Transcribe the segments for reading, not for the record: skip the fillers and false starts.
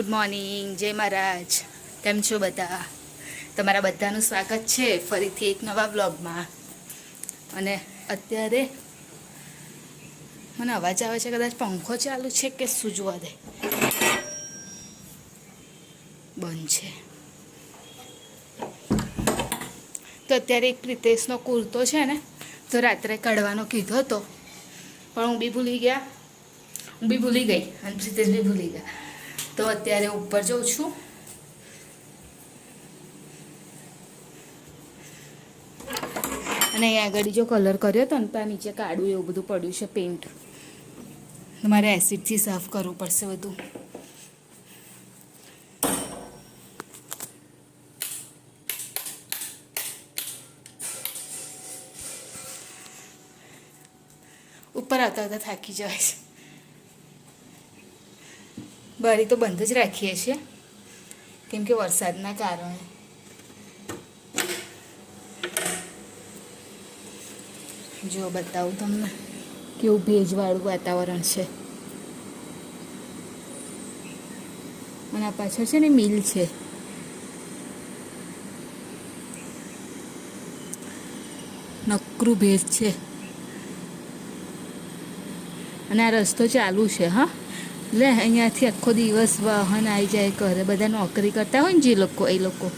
Good morning, જય મહારાજ. કેમ છો બધા? તમારા બધાનું સ્વાગત છે ફરીથી એક નવા વ્લોગમાં. અને અત્યારે મને અવાજ આવે છે, કદાચ પંખો ચાલુ છે કે શું, જોવા દે. બંધ છે. તો અત્યારે એક પ્રિતેશનો કુર્તો છે ને, તો રાત્રે કાઢવાનો કીધો હતો, પણ હું બી ભૂલી ગઈ અને પ્રિતેશ બી ભૂલી ગયા. તો અત્યારે ઉપર જઉં છું. અને અહીંયા આગળ જો કલર કર્યો હતો ને, તો આ નીચે કાળું એવું બધું પડ્યું છે પેન્ટ. મારે એસિડથી સાફ કરવું પડશે બધું. ઉપર આવતા આવતા થાકી જાય છે. બારી તો બંધ જ રાખીએ છીએ કેમ કે વરસાદના કારણે. જો બતાવું તમને કેવું ભેજવાળું વાતાવરણ છે. અને આ પાછળ છે ને મિલ છે. નકરું ભેજ છે. અને આ રસ્તો ચાલુ છે. હા, એટલે અહીંયાથી આખો દિવસ વાહન આવી જાય કરે. બધા નોકરી કરતા હોય ને જે લોકો, એ લોકો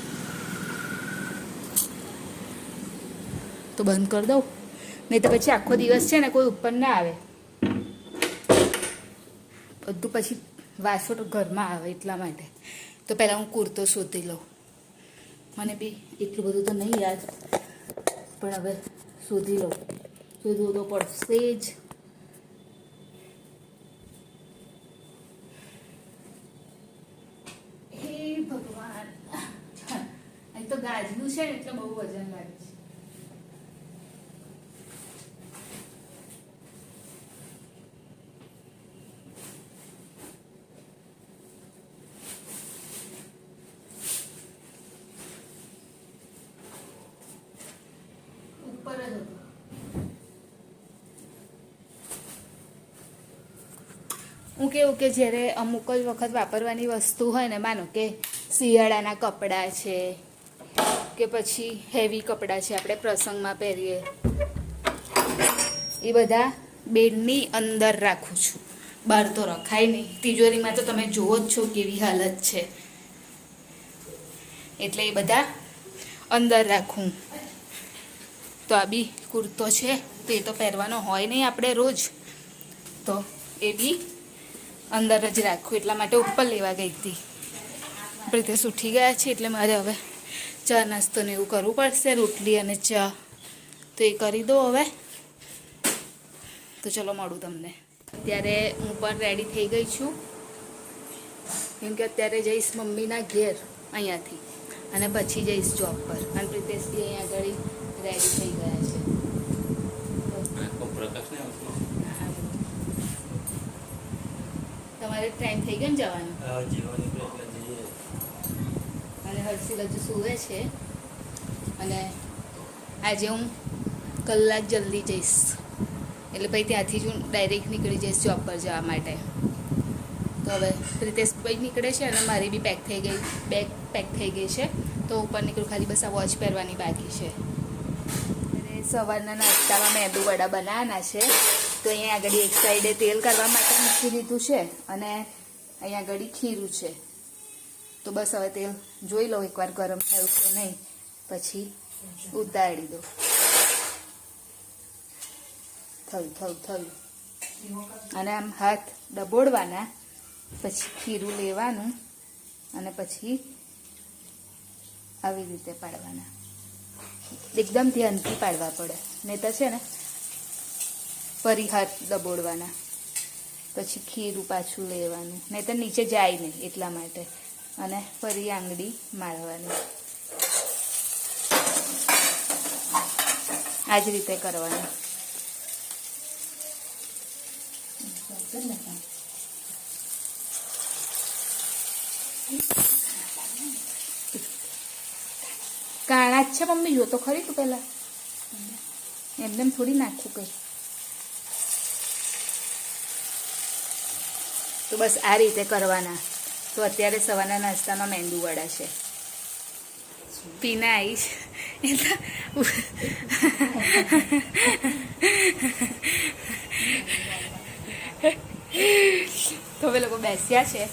તો બંધ કરી દઉં, નહીં તો પછી આખો દિવસ છે ને કોઈ ઉપર ના આવે. બધું પછી વાસો તો ઘરમાં આવે. એટલા માટે તો પહેલાં હું કુર્તો શોધી લઉં. મને બી એટલું બધું તો નહીં યાદ, પણ હવે શોધવું તો પડશે જ. હે ભગવાન, અહીં તો ગાજનું છે ને એટલે બહુ વજન લાગે છે. ઉપર જ હતું. હું કેવું કે જ્યારે અમુક જ વખત વાપરવાની વસ્તુ હોય ને, માનો કે શિયાળાના કપડાં છે કે પછી હેવી કપડાં છે, આપણે પ્રસંગમાં પહેરીએ, એ બધા બેડની અંદર રાખું છું. બહાર તો રખાય નહીં. તિજોરીમાં તો તમે જુઓ જ છો કેવી હાલત છે. એટલે એ બધા અંદર રાખું. તો આ બી કુર્તો છે, તો એ તો પહેરવાનો હોય નહીં આપણે રોજ, તો એ બી અંદર જ રાખું. એટલા માટે ઉપર લેવા ગઈ હતી. પ્રિતેશ ઉઠી ગયા છે એટલે મારે હવે ચા નાસ્તો ને એવું કરવું પડશે. રોટલી અને ચા તો એ કરી દો હવે. તો ચલો મળું તમને. અત્યારે હું પણ રેડી થઈ ગઈ છું, કેમ કે અત્યારે જઈશ મમ્મીના ઘેર અહીંયાથી, અને પછી જઈશ જોબ પર. અને પ્રિતેશ બી અહીંયા આગળ રેડી થઈ ગયા છે. તમારે ટાઈમ થઈ ગયો ને જવાનો? અને હર્ષિલ હજુ સૂવે છે. અને આજે હું કલાક જલ્દી જઈશ, એટલે પછી ત્યાંથી જ હું ડાયરેક્ટ નીકળી જઈશ જોબ પર જવા માટે. તો હવે પ્રિતેશ ભાઈ નીકળે છે અને મારી બી બેગ પેક થઈ ગઈ છે. તો ઉપર નીકળું, ખાલી બસ આ વોચ પહેરવાની બાકી છે. અને સવારના નાસ્તામાં મેંદુ વડા બનાવવાના છે. તો અહીંયા આગળ એક સાઈડે તેલ કરવા માટે મૂકી દીધું છે, અને અહીંયા આગળ ખીરું છે. તો બસ હવે તેલ જોઈ લો એકવાર ગરમ થયું કે નહીં, પછી ઉતારી દો. થયું. અને આમ હાથ ડબોડવાના, પછી ખીરું લેવાનું, અને પછી આવી રીતે પાડવાના. એકદમ ધ્યાનથી પાડવા પડે, નહીં તો છે ને ફરી હાથ દબોડવાના, પછી ખીરું પાછું લેવાનું, નહીં તો નીચે જાય નહીં. એટલા માટે. અને ફરી આંગળી મારવાની. આ જ રીતે કરવાનું. કાણા જ છે મમ્મી, જો તો ખરી તું પહેલા. એમને થોડી નાખું કઈ. તો બસ આ રીતે કરવાના. તો અત્યારે સવારના નાસ્તામાં મેંદુ વડા છે. પીના આવીશ તો હવે લોકો બેસ્યા છે.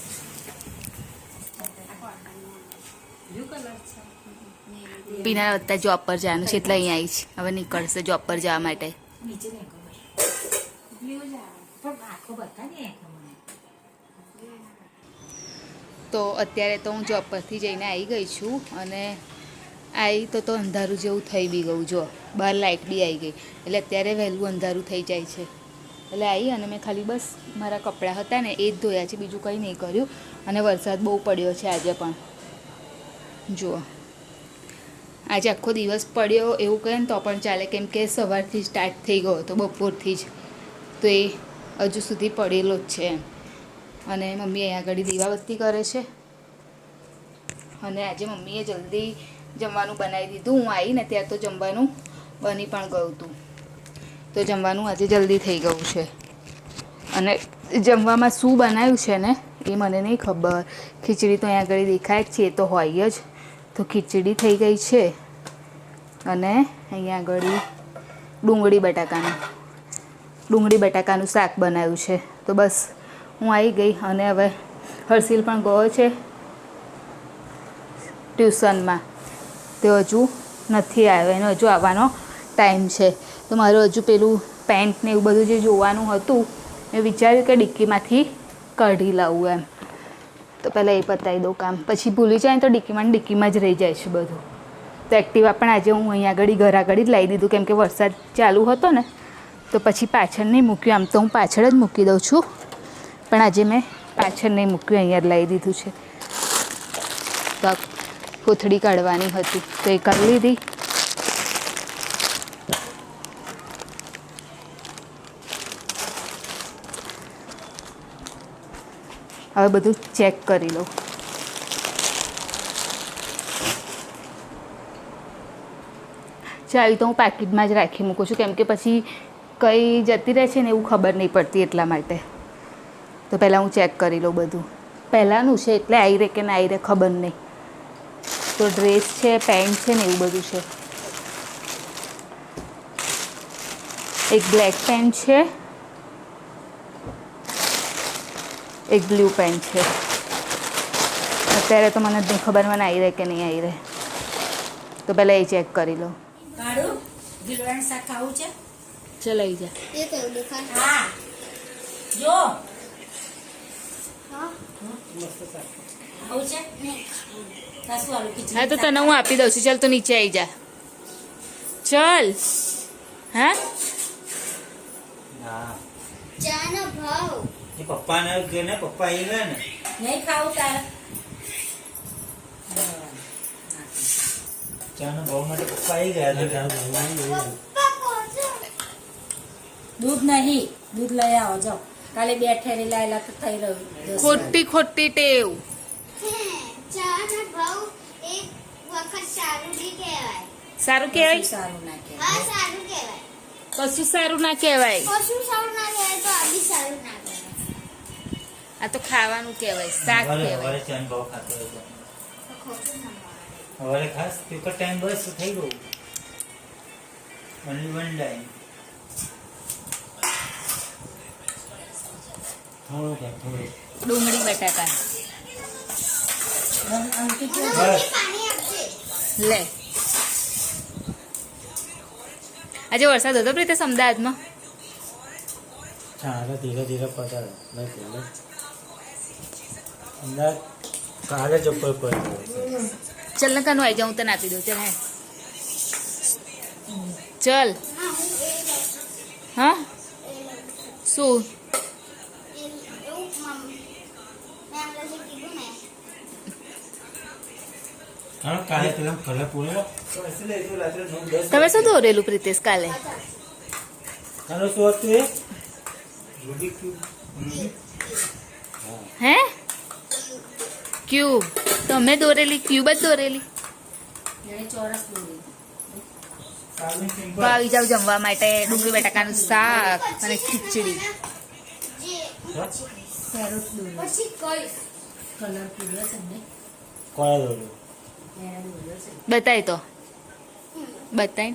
પીના અત્યારે જોબ પર જવાનું છે એટલે અહીંયા આવી છે. હવે નીકળશે જોબ પર જવા માટે. તો અત્યારે તો હું જોબ પરથી જઈને આવી ગઈ છું અને આવી તો અંધારું જેવું થઈ બી ગયું. જો બહાર લાઇટ બી આવી ગઈ એટલે અત્યારે વહેલું અંધારું થઈ જાય છે. એટલે આવી અને મેં ખાલી બસ મારા કપડાં હતા ને એ જ ધોયા છે, બીજું કંઈ નહીં કર્યું. અને વરસાદ બહુ પડ્યો છે આજે પણ. જુઓ આજે આખો દિવસ પડ્યો એવું કહે ને તો પણ ચાલે, કેમ કે સવારથી સ્ટાર્ટ થઈ ગયો હતો, બપોરથી જ. તો એ હજુ સુધી પડેલો જ છે એમ. અને મમ્મી અહીંયા આગળ દીવાબત્તી કરે છે. અને આજે મમ્મીએ જલ્દી જમવાનું બનાવી દીધું. હું આવી ને ત્યારે તો જમવાનું બની પણ ગયું હતું. તો જમવાનું આજે જલ્દી થઈ ગયું છે. અને જમવામાં શું બનાવ્યું છે ને એ મને નહીં ખબર. ખીચડી તો અહીંયા આગળ દેખાય જ છે, એ તો હોય જ. તો ખીચડી થઈ ગઈ છે. અને અહીંયા આગળ ડુંગળી બટાકાનું શાક બનાવ્યું છે. તો બસ હું આવી ગઈ અને હવે હર્ષિલ પણ ગયો છે ટ્યુશનમાં. તે હજુ નથી આવ્યો, એનો હજુ આવવાનો ટાઈમ છે. તો મારું હજુ પેલું પેન્ટ ને એવું બધું જે જોવાનું હતું મેં વિચાર્યું કે ડિક્કીમાંથી કાઢી લાવું એમ. તો પહેલાં એ પતાવી દઉં કામ, પછી ભૂલી જાય ને તો ડિક્કીમાં જ રહી જાય છે બધું. તો એક્ટિવા પણ આજે હું અહીંયા ઘર આગળ જ લાવી દીધું, કેમ કે વરસાદ ચાલુ હતો ને તો પછી પાછળ નહીં મૂક્યું. આમ તો હું પાછળ જ મૂકી દઉં છું, પણ આજે મેં પાછળ નહીં મૂક્યું, અહીંયા જ લાવી દીધું છે. તો આ કોથળી કાઢવાની હતી તો એ કાઢી લીધી. હવે બધું ચેક કરી લઉં. ચાવી તો હું પાકીટમાં જ રાખી મૂકું છું, કેમ કે પછી કઈ જતી રહે છે ને એવું ખબર નહીં પડતી એટલા માટે. તો પહેલાં હું ચેક કરી લઉં બધું. પહેલાંનું છે એટલે આવી રહે કે ના આવી રહે ખબર નહીં. તો ડ્રેસ છે, પેન્ટ છે ને એવું બધું છે. એક બ્લેક પેન્ટ છે, એક બ્લુ પેન્ટ છે. અત્યારે તો મને નહીં ખબર મને આવી રહે કે નહીં આવી રહે. તો પહેલાં એ ચેક કરી લો. ચલાઈ જા. હા તો તને હું આપી દઉં છું. ચાલ તો નીચે આવી જા. ચાલ. હા ચાનો ભાવ પપ્પાને કે ને પપ્પા એ લે ને નહીં ખાવું તારે. ચાનો ભાવ માટે પપ્પા આવી ગયા. દૂધ નહીં, દૂધ લઈ આવો જાઓ. કાલે બે ઠેરી લાયેલા તો થઈ રહ્યું. ખોટી ટેવ. ચાનો ભાવ એક વખત સારું બી કહેવાય. સારું કહેવાય? સારું ના કહેવાય. હા સારું કહેવાય. કશું સારું ના કહેવાય. કશું સારું ના કહેવાય તો આ બી સારું ના કહેવાય. આ તો ખાવાનું કહેવાય, શાક કહેવાય. હવે ચાનો ભાવ ખાતો હતો. તો ખોટું ના મારે. હવે ખાસ પેપર ટાઈમ બસ થઈ ગયું. Only one time. થોડું ડુંગળી બટાકા પાણી આપજે. લે. આજે વરસાદ હતો પ્રીતેશ અમદાવાદમાં? ચાલો ધીરે ધીરે પધારો. અમદાવાદ કાલે જ ઉપર પડ્યો. ચલ ને કાનું આવી જાઉં, હું તને આપી દઉં. ચાલ હે ચલ. હા હું એ લઉં. હા એ લઉં. શું? એવું મેં હમણાં જે કીધું ને હા કાલે પેલા કલર પૂરો. તમે શું દોરેલું પ્રીતેશ કાલે? તારો શું હતું એ? Rubik cube. હે ક્યુબ? તમે દોરેલી ક્યુબ જ દોરેલી? એને ચોરસ દોરી. તો આવી જાવ જમવા માટે. ડુંગળી બટાકાનું શાક અને ખીચડી. જે કેરોટ દોરી. પછી કહીશ. કલર પૂરો છે ને કોયા દોર્યો એને દોર્યો છે બતાય તો બતાય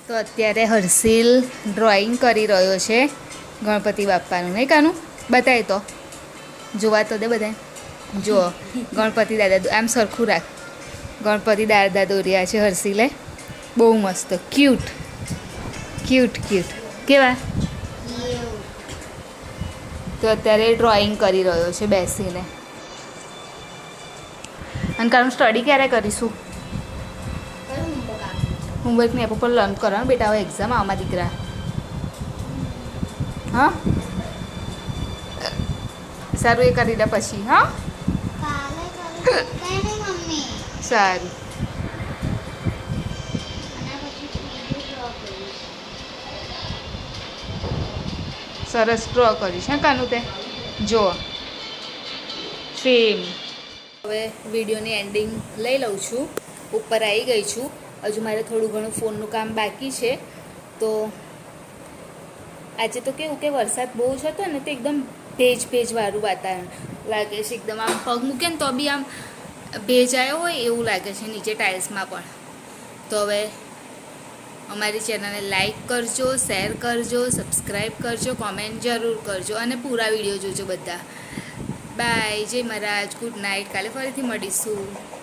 તો અત્યારે હર્ષિલ ડ્રોઈંગ કરી રહ્યો છે ગણપતિ બાપાનું નહીં કાનું બતાય તો જોવા તો દે બધાય જુઓ ગણપતિ દાદા આમ સરખું રાખ ગણપતિ દાદા દોર્યા છે હર્ષિલે બહુ મસ્ત ક્યુટ ક્યુટ ક્યુટ કેવા તો અત્યારે ડ્રોઈંગ કરી રહ્યો છે બેસીને અને કાનું સ્ટડી ક્યારે કરીશું હોમવર્ક નહીં આપો પણ લર્ન કરવાનું બેટા હવે એક્ઝામ આવવા દીકરા હા સારું એ કરી લે પછી હા કાલે કઈ નહીં મમ્મી સારું અને પછી બીજું ડ્રો કરીશ સરસ ડ્રો કરીશ હા કાનું તે જો સેમ હવે વિડીયોની એન્ડિંગ લઈ લઉં છું ઉપર આવી ગઈ છું હજુ મારે થોડું ઘણું ફોનનું કામ બાકી છે તો આજે તો કેવું કે વરસાદ બહુ જ હતો ને તો એકદમ ભેજવાળું વાતાવરણ લાગે છે એકદમ આમ પગ મૂકે ને તો બી આમ ભેજ આવ્યો હોય એવું લાગે છે નીચે ટાઇલ્સમાં પણ તો હવે અમારી ચેનલને લાઈક કરજો શેર કરજો સબસ્ક્રાઈબ કરજો કોમેન્ટ જરૂર કરજો અને પૂરા વિડીયો જોજો બધા બાય જય મહારાજ ગુડ નાઇટ કાલે ફરીથી મળીશું